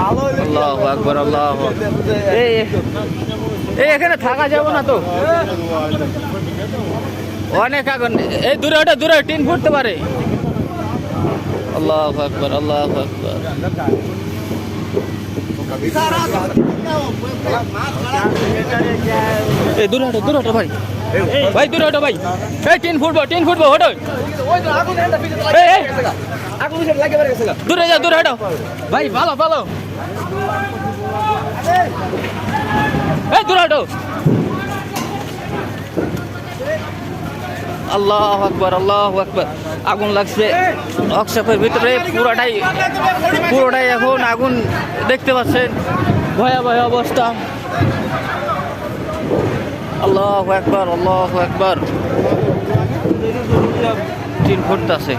আল্লাহু আকবার, আল্লাহু আকবার। এই এই এখানে থাকা যাবে না তো, অনেক আগুন। এই দূরে ওটা, দূরে টিন ফুটতে পারে। আল্লাহু আকবার, আল্লাহু আকবার। এই দূরে ওটা, দূরে ওটা ভাই, ভাই দূরে ওটা ভাই। এই টিন ফুটবো, টিন ফুটবো, ওটো। দূরে যা, দূরে ওটো ভাই, ভালো ভালো। এই দূরে ওটো। আল্লাহু আকবার, আল্লাহু আকবার। আগুন লাগছে ওয়ার্কশপের ভিতরে, পুরোটাই এখন আগুন দেখতে পাচ্ছেন, ভয়াবহ অবস্থা। আল্লাহু আকবার, আল্লাহু আকবার। টিন ফুটতেছে।